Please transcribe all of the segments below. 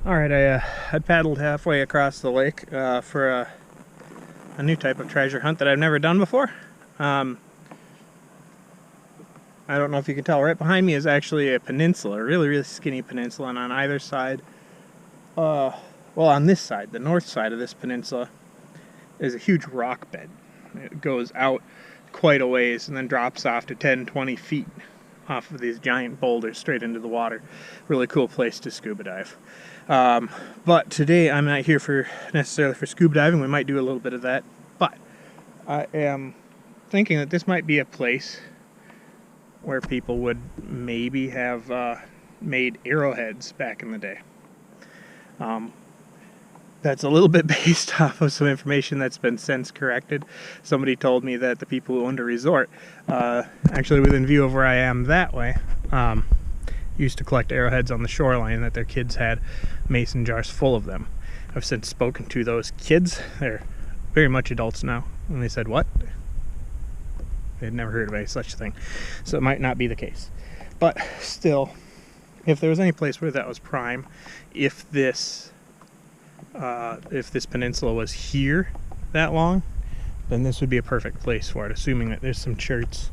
Alright, I paddled halfway across the lake for a new type of treasure hunt that I've never done before. I don't know if you can tell, right behind me is actually a peninsula, a really skinny peninsula, and on either side, well, on this side, the north side of this peninsula, is a huge rock bed. It goes out quite a ways and then drops off to 10-20 feet off of these giant boulders straight into the water. Really cool place to scuba dive. But today I'm not here necessarily for scuba diving. We might do a little bit of that, but I am thinking that this might be a place where people would maybe have made arrowheads back in the day. That's a little bit based off of some information that's been since corrected. Somebody told me that the people who owned a resort, actually within view of where I am that way, used to collect arrowheads on the shoreline, and that their kids had mason jars full of them. I've since spoken to those kids. They're very much adults now, and they said, what? They'd never heard of any such thing. So it might not be the case. But still, if there was any place where that was prime, if this peninsula was here that long, then this would be a perfect place for it, assuming that there's some cherts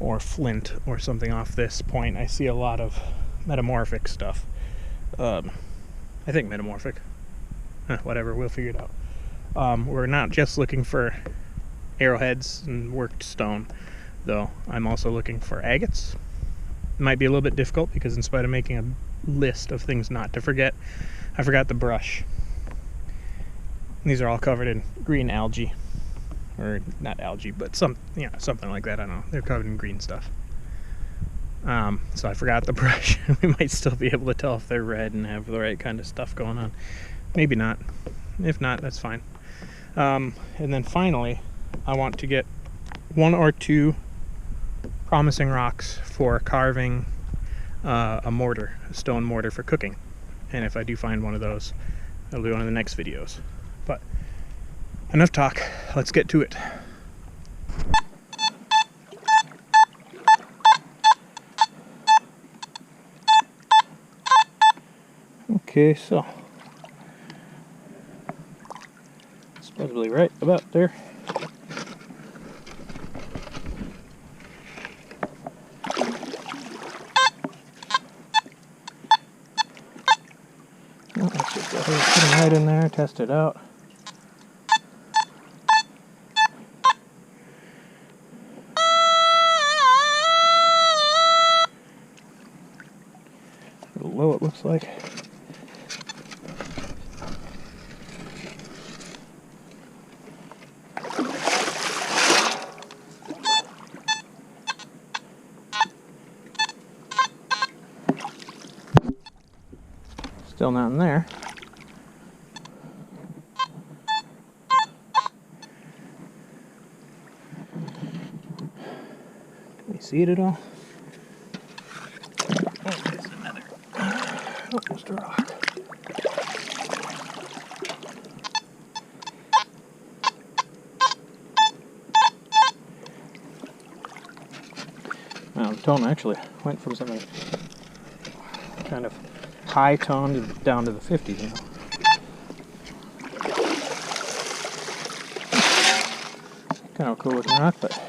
or flint or something off this point. I see a lot of metamorphic stuff. I think metamorphic. Whatever, we'll figure it out. We're not just looking for arrowheads and worked stone, though. I'm also looking for agates. It might be a little bit difficult because in spite of making a list of things not to forget, I forgot the brush. These are all covered in green algae, or not algae, but something like that. I don't know. They're covered in green stuff. So I forgot the brush. We might still be able to tell if they're red and have the right kind of stuff going on. Maybe not. If not, that's fine. And then finally, I want to get 1 or 2 promising rocks for carving a mortar, a stone mortar for cooking. And if I do find one of those, I'll do one of the next videos. But enough talk, let's get to it. Okay, so it's probably right about there. Well, let's just go ahead and put them right in there, test it out. A little low, it looks like. Still not in there. Can we see it at all? Oh, there's another. Oh, just a rock. Well, the tone actually went from something kind of high tone down to the 50s, you know. Kind of a cool looking rock, but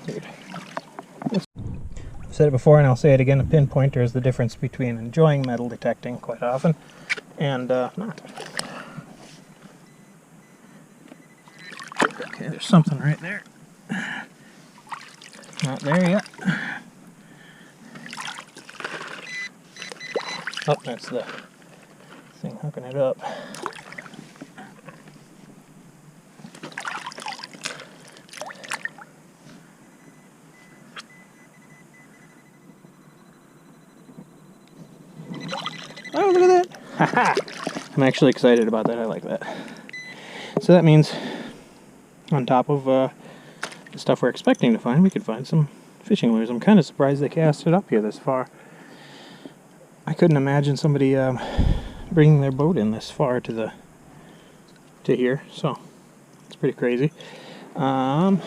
weird. I've said it before and I'll say it again, a pinpointer is the difference between enjoying metal detecting quite often and not. Okay, there's something right there. Not there yet. Oh, that's the thing hooking it up. Oh, look at that! Haha! I'm actually excited about that. I like that. So that means on top of the stuff we're expecting to find, we could find some fishing lures. I'm kind of surprised they cast it up here this far. I couldn't imagine somebody bringing their boat in this far to here, so it's pretty crazy. I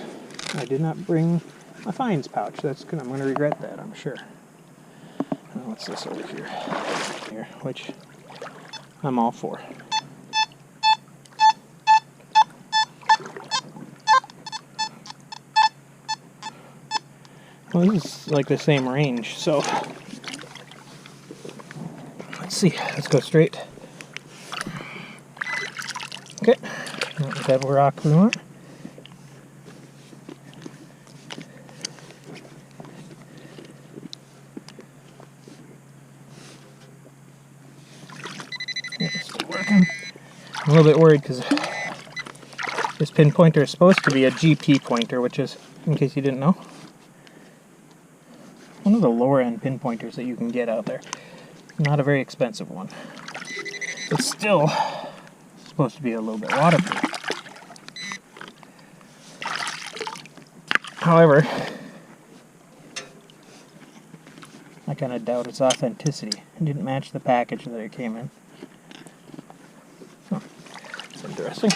did not bring a finds pouch. That's good. I'm going to regret that, I'm sure. What's this over here? Which I'm all for. Well, this is like the same range, so let's see. Let's go straight. Okay, not the type of rock we want. I'm a little bit worried because this pin pointer is supposed to be a GP pointer, which is, in case you didn't know, one of the lower end pin pointers that you can get out there. Not a very expensive one. It's still supposed to be a little bit waterproof. However, I kind of doubt its authenticity. It didn't match the package that it came in. Huh. That's interesting.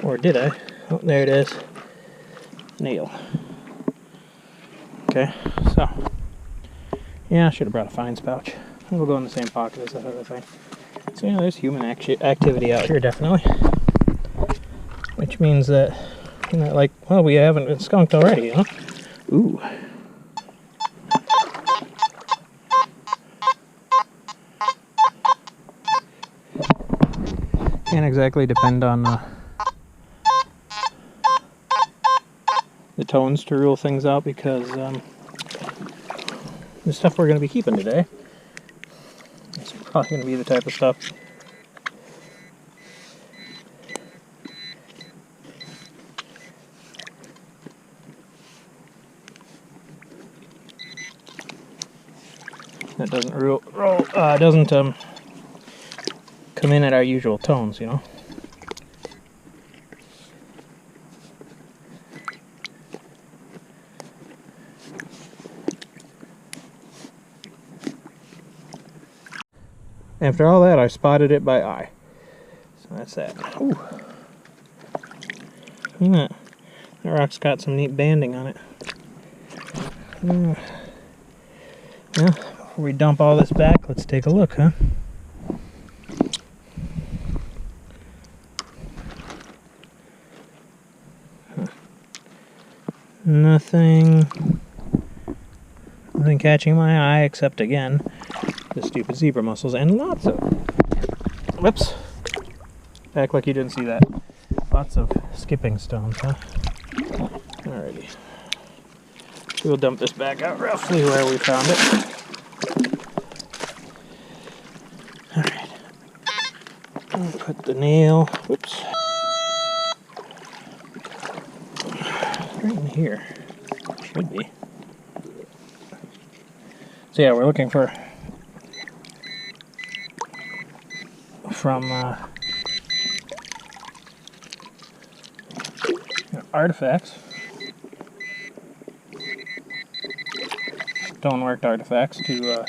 Or did I? Oh, there it is. Nail. Okay, so yeah, I should have brought a finds pouch. It'll go in the same pocket as that other thing. So yeah, there's human activity out here, definitely. Which means that, you know, like, well, we haven't been skunked already, you know? Ooh. Can't exactly depend on the tones to rule things out, because the stuff we're going to be keeping today is probably going to be the type of stuff that doesn't come in at our usual tones, you know. After all that, I spotted it by eye. So that's that. Ooh. Look at that. That rock's got some neat banding on it. Yeah, before we dump all this back, let's take a look, huh? Nothing catching my eye except, again, the stupid zebra mussels, and lots of, whoops, act like you didn't see that, lots of skipping stones, huh? Alrighty, we'll dump this back out roughly where we found it. Alright, put the nail, whoops, right in here, should be. So yeah, we're looking for from artifacts, stoneworked artifacts to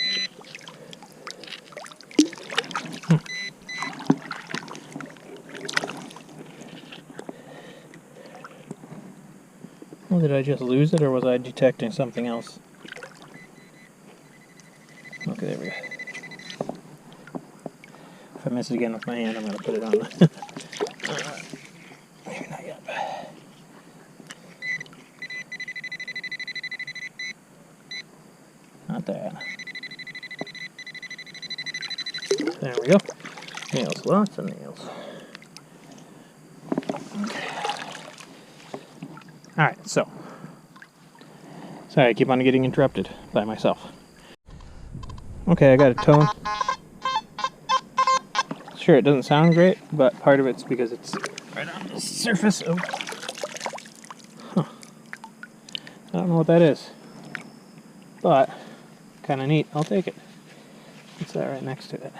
well, did I just lose it, or was I detecting something else? Okay, there we go. If I miss it again with my hand, I'm going to put it on the maybe not yet. Not that. There we go. Nails, lots of nails. Okay. Alright, so. Sorry, I keep on getting interrupted by myself. Okay, I got a tone. Sure, it doesn't sound great, but part of it's because it's right on the surface of... Huh. I don't know what that is, but kind of neat. I'll take it. What's that right next to it?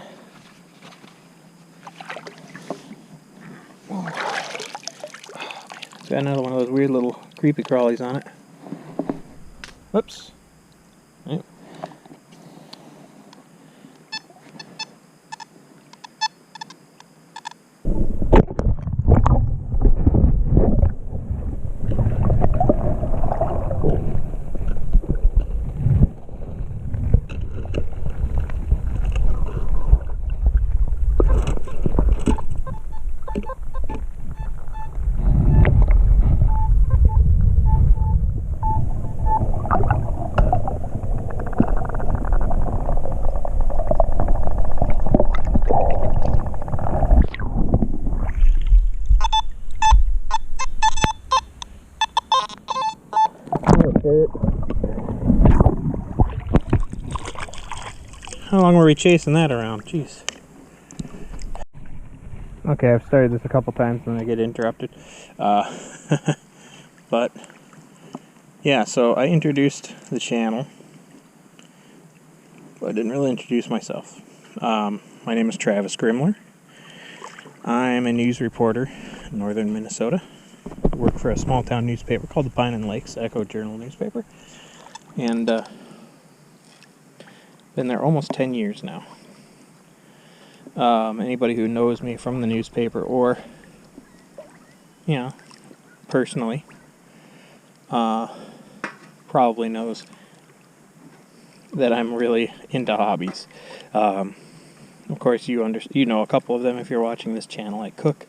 Oh, it's got another one of those weird little creepy crawlies on it. Whoops. Yep. How long were we chasing that around? Jeez. Okay, I've started this a couple times and I get interrupted. But, yeah, so I introduced the channel, but I didn't really introduce myself. My name is Travis Grimler. I'm a news reporter in northern Minnesota. I work for a small town newspaper called the Pine and Lakes Echo Journal newspaper. And, been there almost 10 years now. Anybody who knows me from the newspaper or, you know, personally, probably knows that I'm really into hobbies. Of course, you know a couple of them if you're watching this channel. I cook,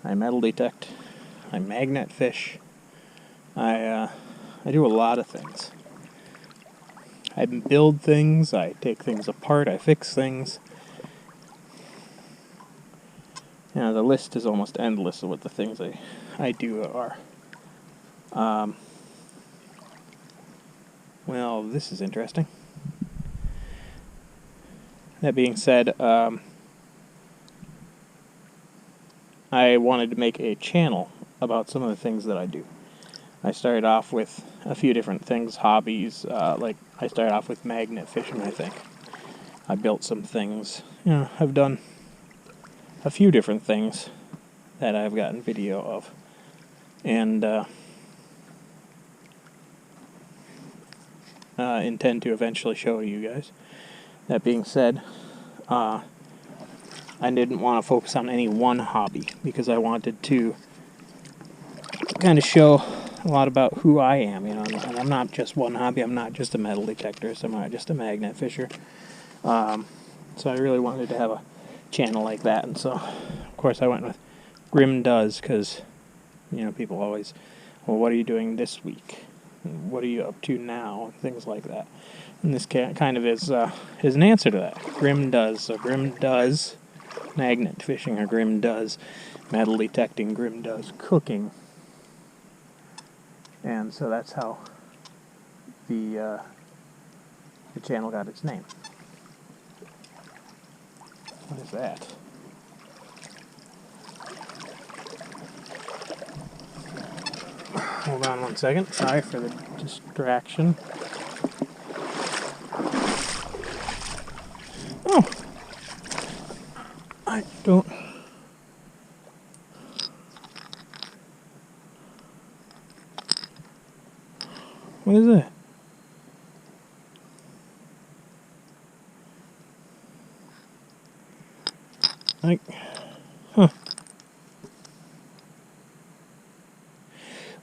I metal detect, I magnet fish, I do a lot of things. I build things, I take things apart, I fix things. You know, the list is almost endless of what the things I do are. Well, this is interesting. That being said, I wanted to make a channel about some of the things that I do. I started off with a few different things, hobbies, like I started off with magnet fishing, I think. I built some things, you know, I've done a few different things that I've gotten video of. And intend to eventually show to you guys. That being said, I didn't want to focus on any one hobby because I wanted to kind of show a lot about who I am, you know, and I'm not just one hobby. I'm not just a metal detector, so I'm not just a magnet fisher. So I really wanted to have a channel like that, and so of course I went with Grim Does, because, you know, people always, well, what are you doing this week? What are you up to now? Things like that. And this kind of is an answer to that. Grim Does. So Grim Does magnet fishing, or Grim Does metal detecting, Grim Does cooking. And so that's how the channel got its name. What is that? Hold on one second. Sorry for the distraction. Oh! I don't... What is that? Like, huh.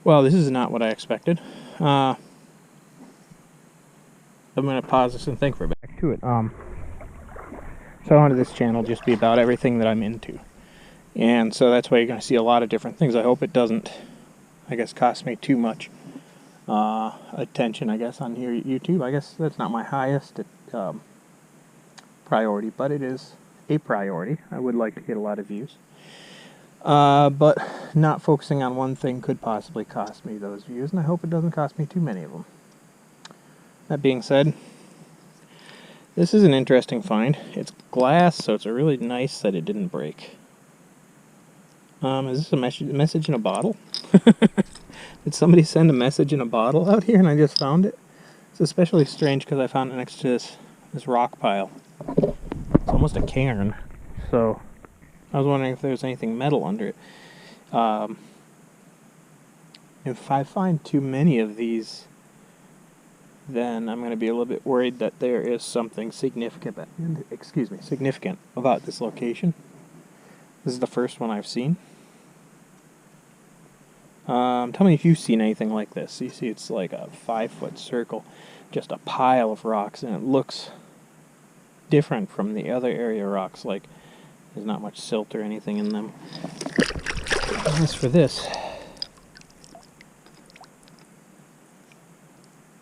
Well, this is not what I expected. I'm going to pause this and think for a bit. Back to it. So I wanted this channel just be about everything that I'm into. And so that's why you're going to see a lot of different things. I hope it doesn't, I guess, cost me too much attention, I guess, on here at YouTube. I guess that's not my highest priority, but it is a priority. I would like to get a lot of views. But not focusing on one thing could possibly cost me those views, and I hope it doesn't cost me too many of them. That being said, this is an interesting find. It's glass, so it's really nice that it didn't break. Is this a message in a bottle? Did somebody send a message in a bottle out here and I just found it? It's especially strange because I found it next to this rock pile. It's almost a cairn, so I was wondering if there was anything metal under it. If I find too many of these, then I'm going to be a little bit worried that there is something significant about this location. This is the first one I've seen. Tell me if you've seen anything like this. You see it's like a 5-foot circle, just a pile of rocks, and it looks different from the other area rocks, like there's not much silt or anything in them. As for this,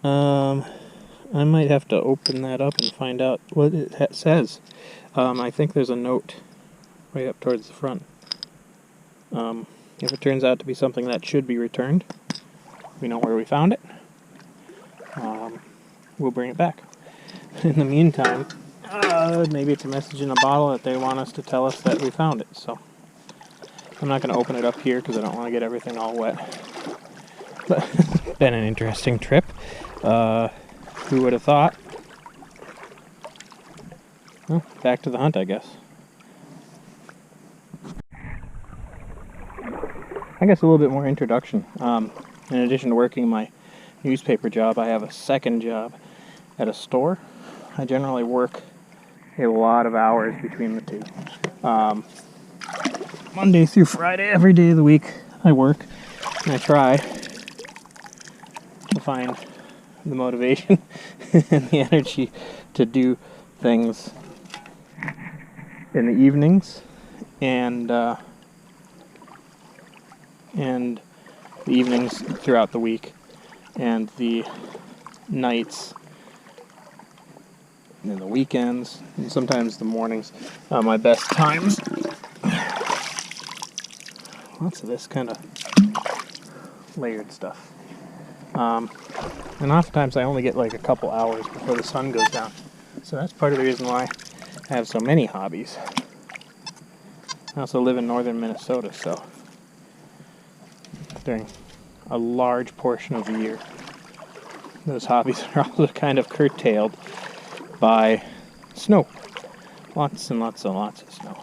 I might have to open that up and find out what it says. I think there's a note right up towards the front. If it turns out to be something that should be returned, we know where we found it, we'll bring it back. In the meantime, maybe it's a message in a bottle that they want us to tell us that we found it. So I'm not going to open it up here because I don't want to get everything all wet. But it's been an interesting trip. Who would have thought? Well, back to the hunt, I guess. I guess a little bit more introduction. In addition to working my newspaper job, I have a second job at a store. I generally work a lot of hours between the two. Monday through Friday, every day of the week, I work, and I try to find the motivation and the energy to do things in the evenings and the evenings throughout the week and the nights and the weekends and sometimes the mornings. My best times. Lots of this kind of layered stuff. And oftentimes I only get like a couple hours before the sun goes down. So that's part of the reason why I have so many hobbies. I also live in northern Minnesota, so during a large portion of the year, those hobbies are also kind of curtailed by snow. Lots and lots and lots of snow.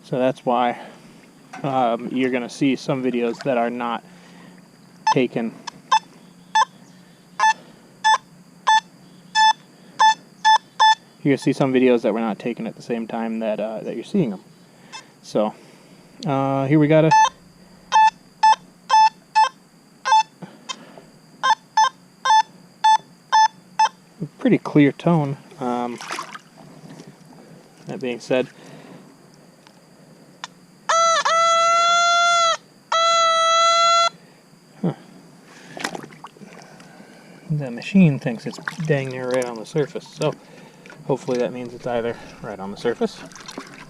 So that's why you're going to see some videos that are not taken you're going to see some videos that were not taken at the same time that you're seeing them. So here we got a pretty clear tone. That being said, the machine thinks it's dang near right on the surface, so hopefully that means it's either right on the surface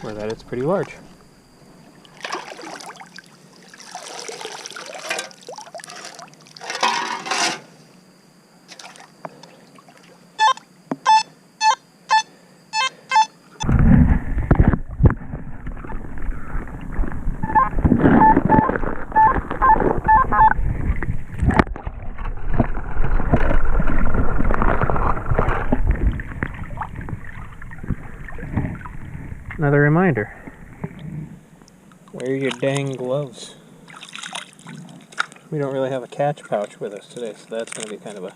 or that it's pretty large. Another reminder, wear your dang gloves. We don't really have a catch pouch with us today, so that's going to be kind of a...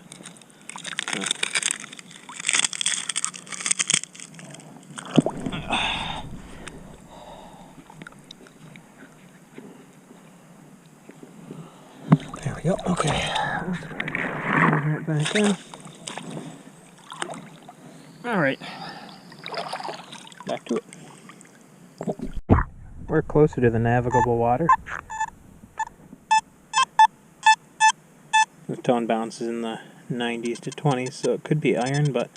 There we go, okay. Right back in. Alright, back to it. We're closer to the navigable water. The tone bounce is in the 90s to 20s, so it could be iron, but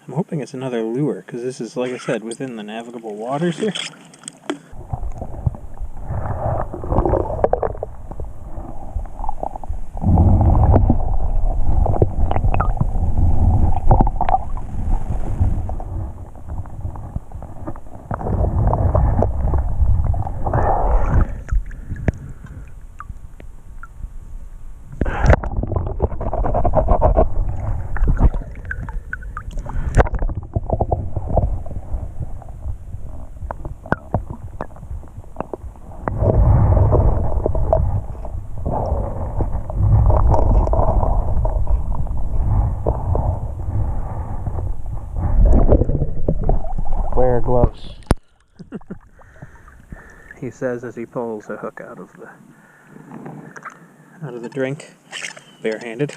I'm hoping it's another lure, because this is, like I said, within the navigable waters here. Wear gloves, he says as he pulls a hook out of the drink, barehanded.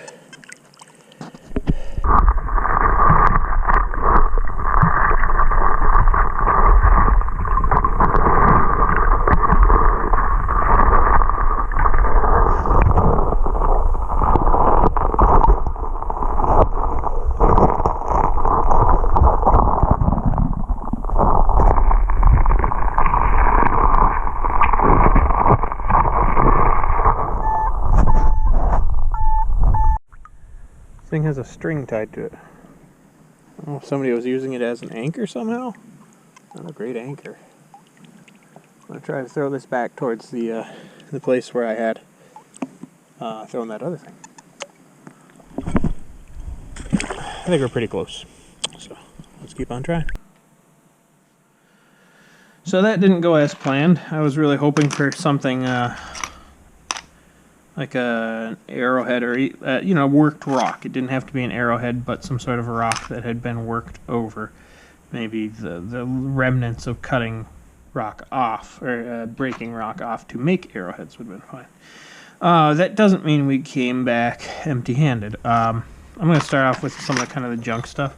thing has a string tied to it. I don't know if somebody was using it as an anchor somehow. Not a great anchor. I'm gonna try to throw this back towards the place where I had thrown that other thing. I think we're pretty close. So let's keep on trying. So that didn't go as planned. I was really hoping for something like an arrowhead or, you know, worked rock. It didn't have to be an arrowhead, but some sort of a rock that had been worked over. Maybe the remnants of cutting rock off, or breaking rock off to make arrowheads would have been fine. That doesn't mean we came back empty-handed. I'm going to start off with some of the kind of the junk stuff.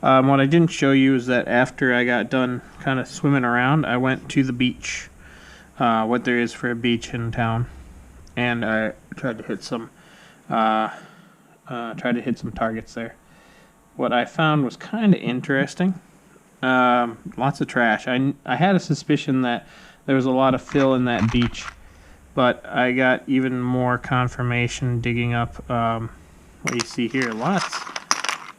What I didn't show you is that after I got done kind of swimming around, I went to the beach, what there is for a beach in town, and I tried to hit some targets there. What I found was kind of interesting. Lots of trash. I had a suspicion that there was a lot of fill in that beach, but I got even more confirmation digging up what you see here. Lots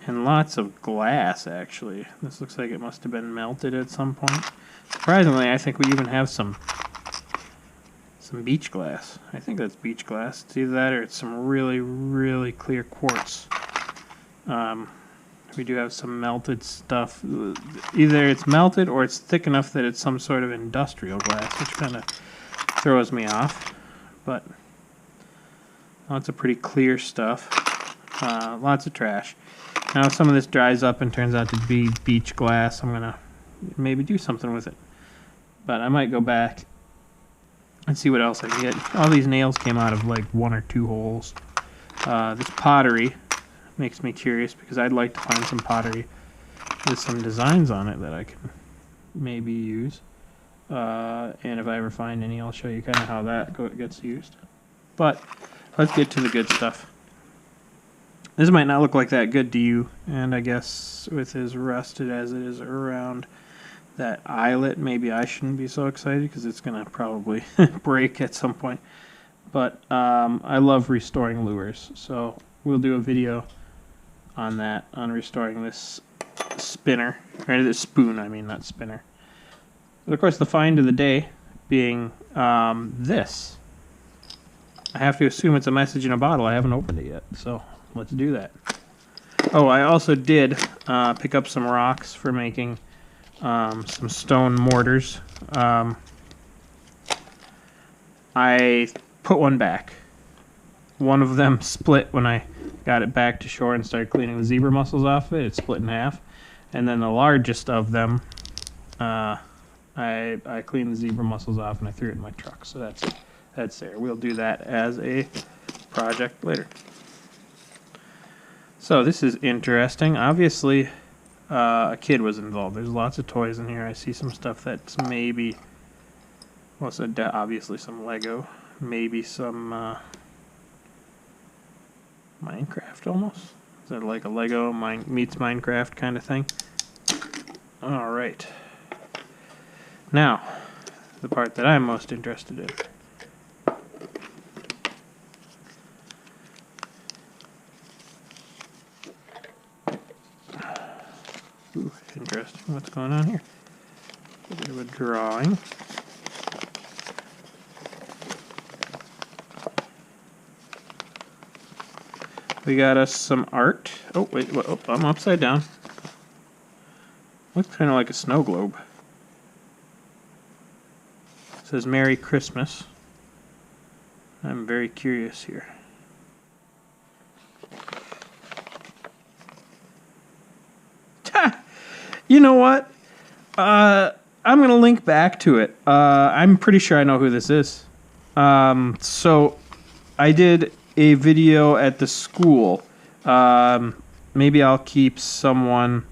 and lots of glass, actually. This looks like it must have been melted at some point. Surprisingly, I think we even have some beach glass. I think that's beach glass. It's either that or it's some really, really clear quartz. We do have some melted stuff. Either it's melted or it's thick enough that it's some sort of industrial glass, which kind of throws me off. But lots of pretty clear stuff. Lots of trash. Now if some of this dries up and turns out to be beach glass, I'm going to maybe do something with it. But I might go back and see what else I can get. All these nails came out of like 1 or 2 holes. This pottery makes me curious because I'd like to find some pottery with some designs on it that I can maybe use. And if I ever find any, I'll show you kind of how that gets used. But let's get to the good stuff. This might not look like that good to you, and I guess with as rusted as it is around that eyelet, maybe I shouldn't be so excited because it's going to probably break at some point. But I love restoring lures, so we'll do a video on that, on restoring this spinner, or this spoon, I mean, not spinner. But of course, the find of the day being this. I have to assume it's a message in a bottle. I haven't opened it yet, so let's do that. Oh, I also did pick up some rocks for making some stone mortars. I put one back. One of them split when I got it back to shore and started cleaning the zebra mussels off it. It split in half. And then the largest of them, I cleaned the zebra mussels off and I threw it in my truck. So that's it. That's there. We'll do that as a project later. So this is interesting. Obviously, a kid was involved. There's lots of toys in here. I see some stuff that's maybe, well, so obviously some Lego, maybe some Minecraft almost. Is that like a Lego meets Minecraft kind of thing? All right. Now, the part that I'm most interested in. Ooh, interesting. What's going on here? A bit of a drawing. We got us some art. Oh, wait, oh, I'm upside down. Looks kind of like a snow globe. It says Merry Christmas. I'm very curious here. You know what? I'm going to link back to it. I'm pretty sure I know who this is. So I did a video at the school. Maybe I'll keep someone...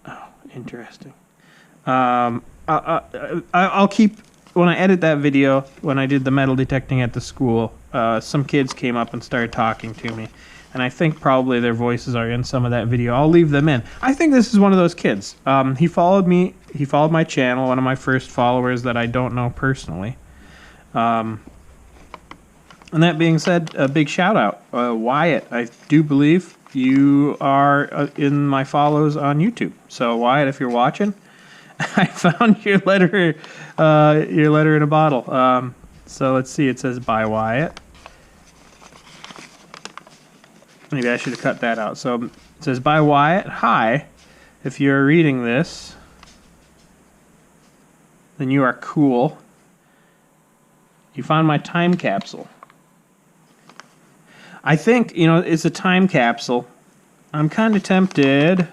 Oh, interesting. I'll keep... When I edit that video, when I did the metal detecting at the school, some kids came up and started talking to me. And I think probably their voices are in some of that video. I'll leave them in. I think this is one of those kids. He followed me. He followed my channel, one of my first followers that I don't know personally. And that being said, a big shout out, Wyatt. I do believe you are in my follows on YouTube. So Wyatt, if you're watching, I found your letter in a bottle. So let's see. It says by Wyatt. Maybe I should have cut that out. So it says by Wyatt. Hi, if you're reading this, then you are cool. You found my time capsule. I think, you know, it's a time capsule. I'm kind of tempted.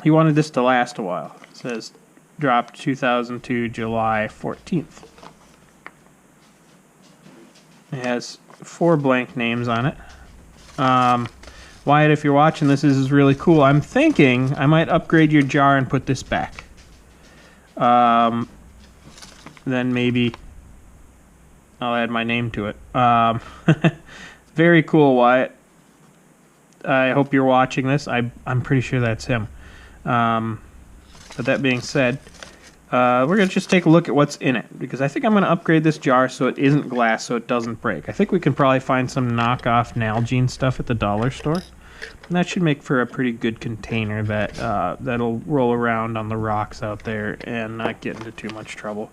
He wanted this to last a while. It says dropped 2002 July 14th. It has 4 blank names on it. Wyatt, if you're watching this is really cool. I'm thinking I might upgrade your jar and put this back. Then maybe I'll add my name to it. Very cool, Wyatt. I hope you're watching this. I'm pretty sure that's him. But that being said, we're going to just take a look at what's in it, because I think I'm going to upgrade this jar so it isn't glass, so it doesn't break. I think we can probably find some knockoff Nalgene stuff at the dollar store. And that should make for a pretty good container that that'll roll around on the rocks out there and not get into too much trouble.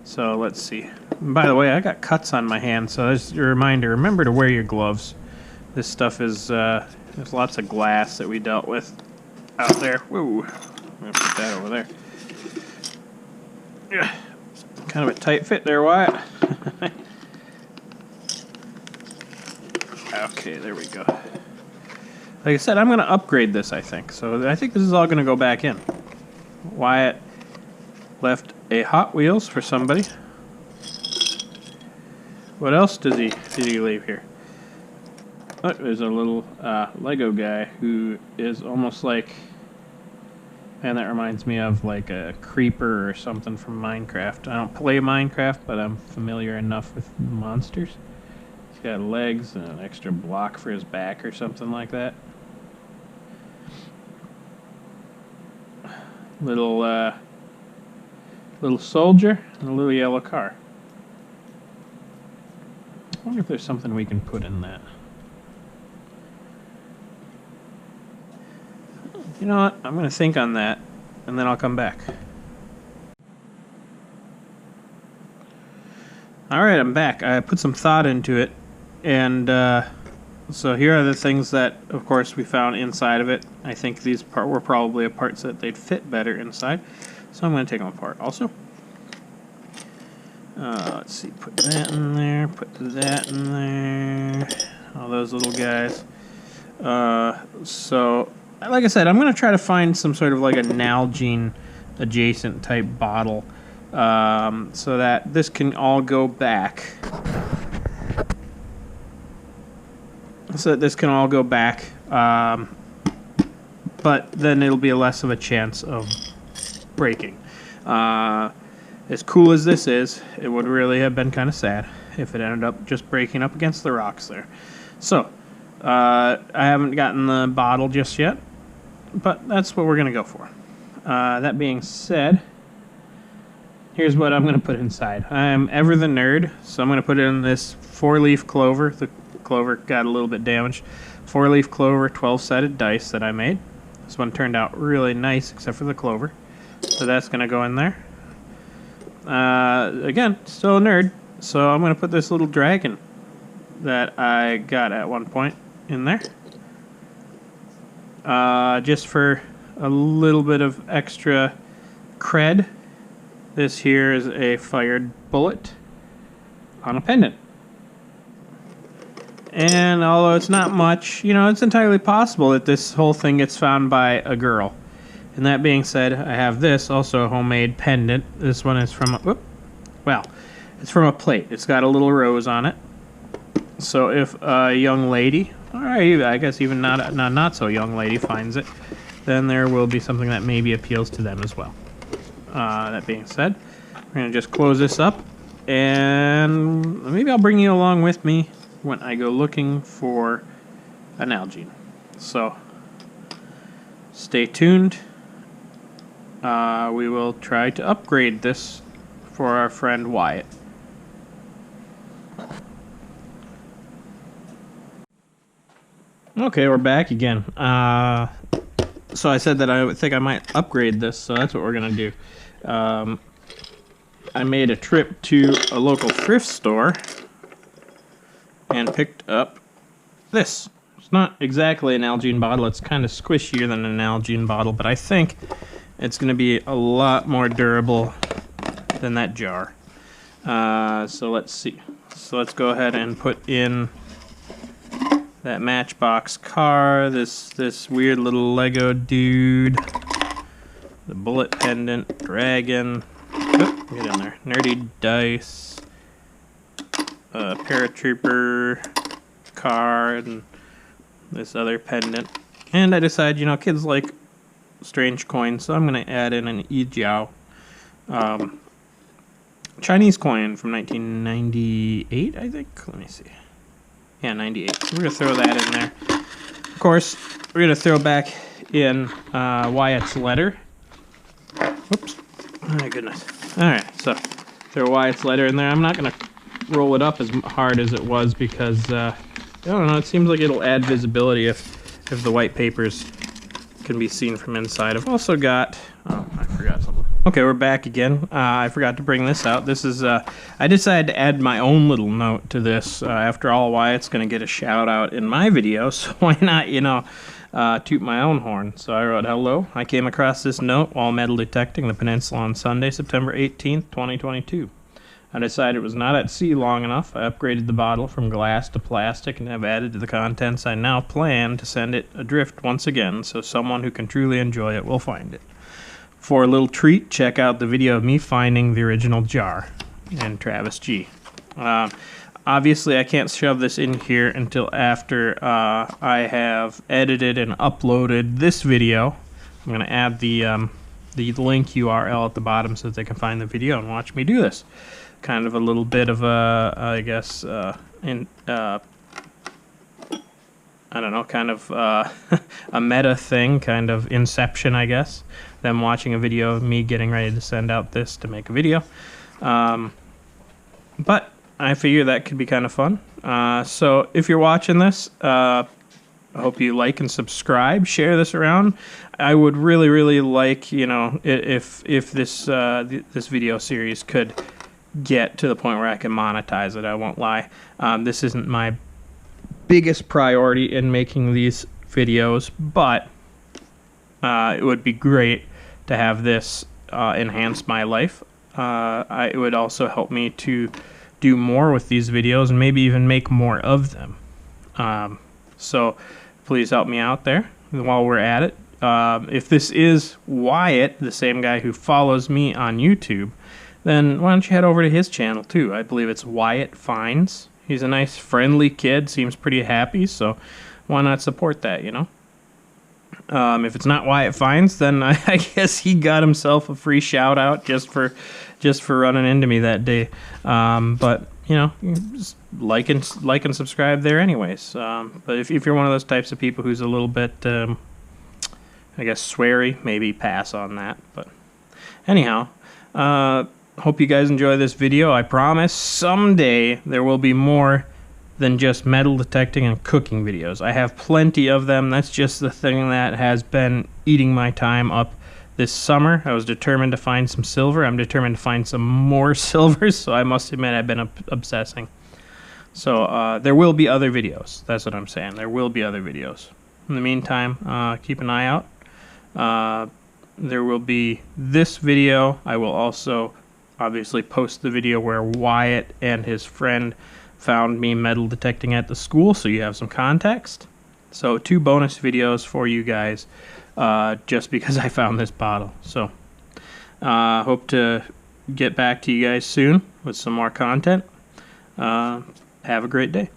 So let's see. And by the way, I got cuts on my hand, so just a reminder, remember to wear your gloves. This stuff is, there's lots of glass that we dealt with out there. Whoa, I'm going to put that over there. Yeah, kind of a tight fit there, Wyatt. Okay, there we go. Like I said, I'm going to upgrade this, I think. So I think this is all going to go back in. Wyatt left a Hot Wheels for somebody. What else did he leave here? Oh, there's a little Lego guy who is almost like, and that reminds me of like a creeper or something from Minecraft. I don't play Minecraft, but I'm familiar enough with monsters. He's got legs and an extra block for his back or something like that. Little soldier and a little yellow car. I wonder if there's something we can put in that. You know what? I'm going to think on that, and then I'll come back. Alright, I'm back. I put some thought into it, and so here are the things that, of course, we found inside of it. I think these were probably parts that they'd fit better inside, so I'm going to take them apart also. Let's see, put that in there, put that in there, all those little guys. So, like I said, I'm going to try to find some sort of like a Nalgene adjacent type bottle, so that this can all go back. But then it'll be less of a chance of breaking. As cool as this is, it would really have been kind of sad if it ended up just breaking up against the rocks there. So, I haven't gotten the bottle just yet, but that's what we're going to go for. That being said, here's what I'm going to put inside. I'm ever the nerd, so I'm going to put in this 4-leaf clover. The clover got a little bit damaged. 4-leaf clover, 12-sided dice that I made. This one turned out really nice, except for the clover. So that's going to go in there. Again, still a nerd, so I'm going to put this little dragon that I got at one point in there. Just for a little bit of extra cred, this here is a fired bullet on a pendant. And although it's not much, you know, it's entirely possible that this whole thing gets found by a girl. And that being said, I have this, also a homemade pendant. This one is from it's from a plate. It's got a little rose on it. So if a young lady, or I guess even not so young lady finds it, then there will be something that maybe appeals to them as well. That being said, we're going to just close this up, and maybe I'll bring you along with me when I go looking for a Nalgene. So, stay tuned. We will try to upgrade this for our friend Wyatt. Okay, we're back again. So I said that I think I might upgrade this, so that's what we're gonna do. I made a trip to a local thrift store and picked up this. It's not exactly an Nalgene bottle, it's kind of squishier than an Nalgene bottle, but I think it's gonna be a lot more durable than that jar. So let's see. So let's go ahead and put in that Matchbox car, this weird little Lego dude, the bullet pendant, dragon, get in there, nerdy dice, paratrooper card, and this other pendant. And I decided, you know, kids like strange coins, so I'm going to add in an Yijiao Chinese coin from 1998, I think. Let me see. Yeah, 98. We're going to throw that in there. Of course, we're going to throw back in Wyatt's letter. Whoops. Oh, my goodness. Alright, so throw Wyatt's letter in there. I'm not going to roll it up as hard as it was because, I don't know, it seems like it'll add visibility if the white papers can be seen from inside. I've also got... Oh, I forgot something. Okay, we're back again. I forgot to bring this out. This is, I decided to add my own little note to this. After all, Wyatt's going to get a shout out in my video, so why not, you know, toot my own horn. So I wrote, hello, I came across this note while metal detecting the peninsula on Sunday, September 18th, 2022. I decided it was not at sea long enough. I upgraded the bottle from glass to plastic and have added to the contents. I now plan to send it adrift once again, so someone who can truly enjoy it will find it. For a little treat, check out the video of me finding the original jar, and Travis G. Obviously, I can't shove this in here until after I have edited and uploaded this video. I'm going to add the link URL at the bottom so that they can find the video and watch me do this. Kind of a little bit of a, I guess, I don't know, kind of a meta thing, kind of Inception, I guess. Them watching a video of me getting ready to send out this to make a video. But I figure that could be kind of fun. So if you're watching this, I hope you like and subscribe, share this around. I would really, really like, you know, if this this video series could get to the point where I can monetize it. I won't lie. This isn't my biggest priority in making these videos, but it would be great to have this enhance my life. It would also help me to do more with these videos and maybe even make more of them. So please help me out there while we're at it. If this is Wyatt, the same guy who follows me on YouTube, then why don't you head over to his channel too? I believe it's Wyatt Finds. He's a nice, friendly kid, seems pretty happy, so why not support that, you know? If it's not Wyatt Finds, then I guess he got himself a free shout-out just for running into me that day. But, you know, just like and subscribe there anyways. But if you're one of those types of people who's a little bit, I guess, sweary, maybe pass on that. But anyhow, hope you guys enjoy this video. I promise someday there will be more than just metal detecting and cooking videos. I have plenty of them. That's just the thing that has been eating my time up this summer. I was determined to find some silver. I'm determined to find some more silver, so I must admit I've been obsessing. So there will be other videos. That's what I'm saying. There will be other videos. In the meantime, keep an eye out. There will be this video. I will also obviously post the video where Wyatt and his friend found me metal detecting at the school, so you have some context. So 2 bonus videos for you guys just because I found this bottle. So hope to get back to you guys soon with some more content. Have a great day.